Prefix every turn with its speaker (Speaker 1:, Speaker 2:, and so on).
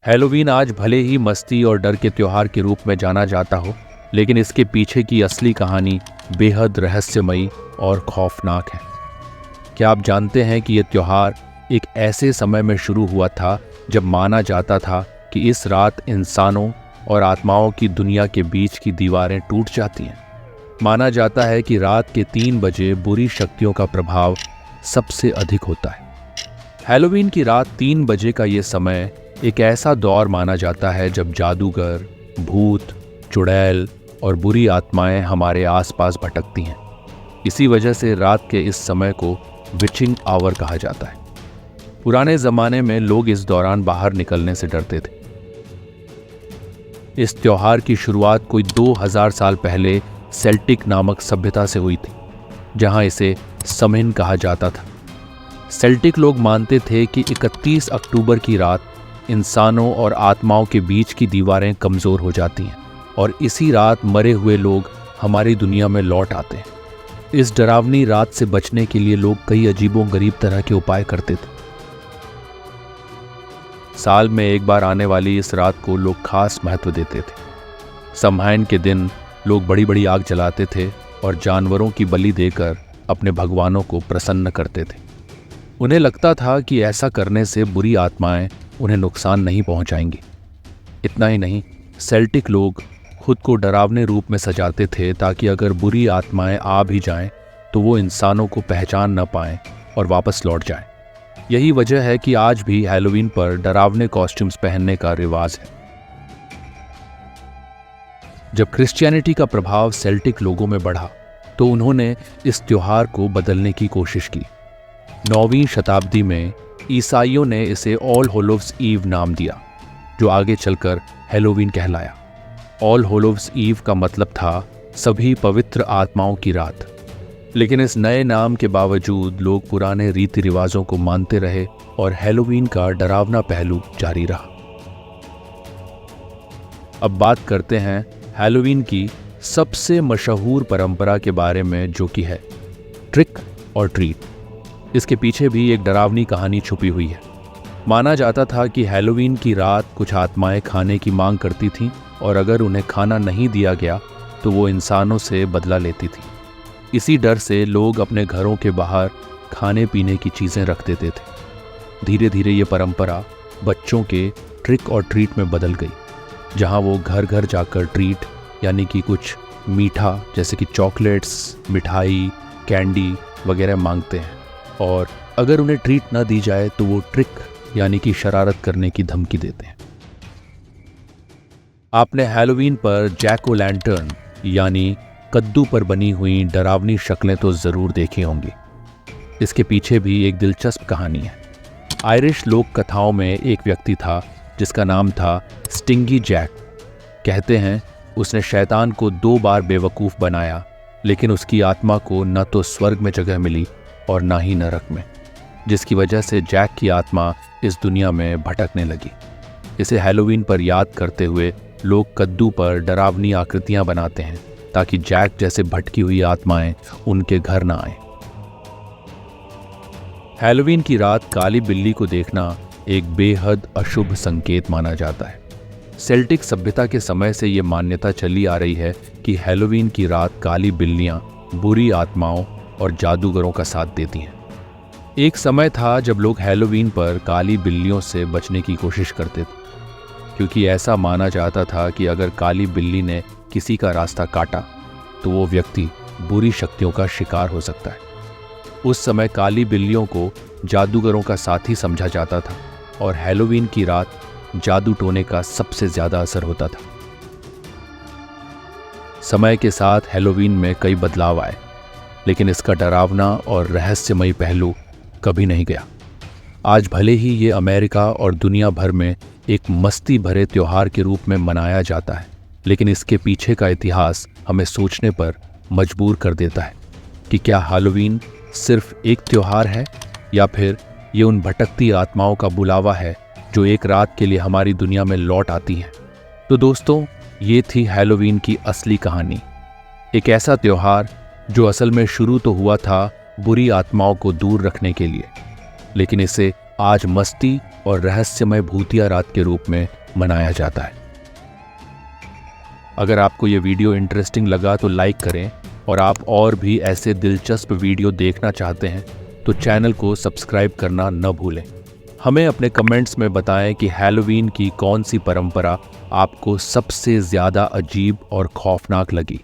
Speaker 1: Halloween आज भले ही मस्ती और डर के त्योहार के रूप में जाना जाता हो, लेकिन इसके पीछे की असली कहानी बेहद रहस्यमयी और खौफनाक है। क्या आप जानते हैं कि यह त्योहार एक ऐसे समय में शुरू हुआ था जब माना जाता था कि इस रात इंसानों और आत्माओं की दुनिया के बीच की दीवारें टूट जाती हैं। माना जाता है कि रात के 3 बजे बुरी शक्तियों का प्रभाव सबसे अधिक होता है। हैलोवीन की रात 3 बजे का ये समय एक ऐसा दौर माना जाता है जब जादूगर, भूत, चुड़ैल और बुरी आत्माएं हमारे आसपास भटकती हैं। इसी वजह से रात के इस समय को विचिंग आवर कहा जाता है। पुराने ज़माने में लोग इस दौरान बाहर निकलने से डरते थे। इस त्योहार की शुरुआत कोई 2000 साल पहले सेल्टिक नामक सभ्यता से हुई थी, जहां इसे समिन कहा जाता था। सेल्टिक लोग मानते थे कि 31 अक्टूबर की रात इंसानों और आत्माओं के बीच की दीवारें कमज़ोर हो जाती हैं और इसी रात मरे हुए लोग हमारी दुनिया में लौट आते हैं। इस डरावनी रात से बचने के लिए लोग कई अजीबोगरीब तरह के उपाय करते थे। साल में एक बार आने वाली इस रात को लोग खास महत्व देते थे। समहाइन के दिन लोग बड़ी बड़ी आग जलाते थे और जानवरों की बलि देकर अपने भगवानों को प्रसन्न करते थे। उन्हें लगता था कि ऐसा करने से बुरी आत्माएं उन्हें नुकसान नहीं पहुंचाएंगी। इतना ही नहीं, सेल्टिक लोग खुद को डरावने रूप में सजाते थे ताकि अगर बुरी आत्माएं आ भी जाएं तो वो इंसानों को पहचान न पाएं और वापस लौट जाएं। यही वजह है कि आज भी हैलोवीन पर डरावने कॉस्ट्यूम्स पहनने का रिवाज है। जब क्रिश्चियनिटी का प्रभाव सेल्टिक लोगों में बढ़ा तो उन्होंने इस त्योहार को बदलने की कोशिश की। 9वीं शताब्दी में ईसाइयों ने इसे ऑल होलोव्स ईव नाम दिया, जो आगे चलकर हैलोवीन कहलाया। ऑल होलोव्स ईव का मतलब था सभी पवित्र आत्माओं की रात। लेकिन इस नए नाम के बावजूद लोग पुराने रीति रिवाजों को मानते रहे और हैलोवीन का डरावना पहलू जारी रहा। अब बात करते हैं हैलोवीन की सबसे मशहूर परंपरा के बारे में, जो कि है ट्रिक और ट्रीट। इसके पीछे भी एक डरावनी कहानी छुपी हुई है। माना जाता था कि हैलोवीन की रात कुछ आत्माएं खाने की मांग करती थीं और अगर उन्हें खाना नहीं दिया गया तो वो इंसानों से बदला लेती थी। इसी डर से लोग अपने घरों के बाहर खाने पीने की चीज़ें रख देते थे। धीरे धीरे ये परंपरा बच्चों के ट्रिक और ट्रीट में बदल गई, जहां वो घर घर जाकर ट्रीट यानी कि कुछ मीठा जैसे कि चॉकलेट्स, मिठाई, कैंडी वगैरह मांगते हैं और अगर उन्हें ट्रीट ना दी जाए तो वो ट्रिक यानी कि शरारत करने की धमकी देते हैं। आपने हैलोवीन पर जैक ओ लैंटर्न यानी कद्दू पर बनी हुई डरावनी शक्लें तो ज़रूर देखी होंगी। इसके पीछे भी एक दिलचस्प कहानी है। आयरिश लोक कथाओं में एक व्यक्ति था जिसका नाम था स्टिंगी जैक। कहते हैं उसने शैतान को 2 बार बेवकूफ़ बनाया, लेकिन उसकी आत्मा को न तो स्वर्ग में जगह मिली और ना ही नरक में, जिसकी वजह से जैक की आत्मा इस दुनिया में भटकने लगी। इसे हैलोवीन पर याद करते हुए लोग कद्दू पर डरावनी आकृतियां बनाते हैं ताकि जैक जैसे भटकी हुई आत्माएं उनके घर ना आए। हैलोवीन की रात काली बिल्ली को देखना एक बेहद अशुभ संकेत माना जाता है। सेल्टिक सभ्यता के समय से ये मान्यता चली आ रही है कि हैलोवीन की रात काली बिल्लियां बुरी आत्माओं और जादूगरों का साथ देती हैं। एक समय था जब लोग हैलोवीन पर काली बिल्लियों से बचने की कोशिश करते थे, क्योंकि ऐसा माना जाता था कि अगर काली बिल्ली ने किसी का रास्ता काटा तो वो व्यक्ति बुरी शक्तियों का शिकार हो सकता है। उस समय काली बिल्लियों को जादूगरों का साथी समझा जाता था और हैलोवीन की रात जादू टोने का सबसे ज़्यादा असर होता था। समय के साथ हैलोवीन में कई बदलाव आए, लेकिन इसका डरावना और रहस्यमयी पहलू कभी नहीं गया। आज भले ही ये अमेरिका और दुनिया भर में एक मस्ती भरे त्योहार के रूप में मनाया जाता है, लेकिन इसके पीछे का इतिहास हमें सोचने पर मजबूर कर देता है कि क्या हैलोवीन सिर्फ एक त्योहार है या फिर ये उन भटकती आत्माओं का बुलावा है जो एक रात के लिए हमारी दुनिया में लौट आती हैं। तो दोस्तों, ये थी हैलोवीन की असली कहानी। एक ऐसा त्योहार जो असल में शुरू तो हुआ था बुरी आत्माओं को दूर रखने के लिए, लेकिन इसे आज मस्ती और रहस्यमय भूतिया रात के रूप में मनाया जाता है। अगर आपको ये वीडियो इंटरेस्टिंग लगा तो लाइक करें, और आप और भी ऐसे दिलचस्प वीडियो देखना चाहते हैं तो चैनल को सब्सक्राइब करना न भूलें। हमें अपने कमेंट्स में बताएं कि हैलोवीन की कौन सी परंपरा आपको सबसे ज़्यादा अजीब और खौफनाक लगी।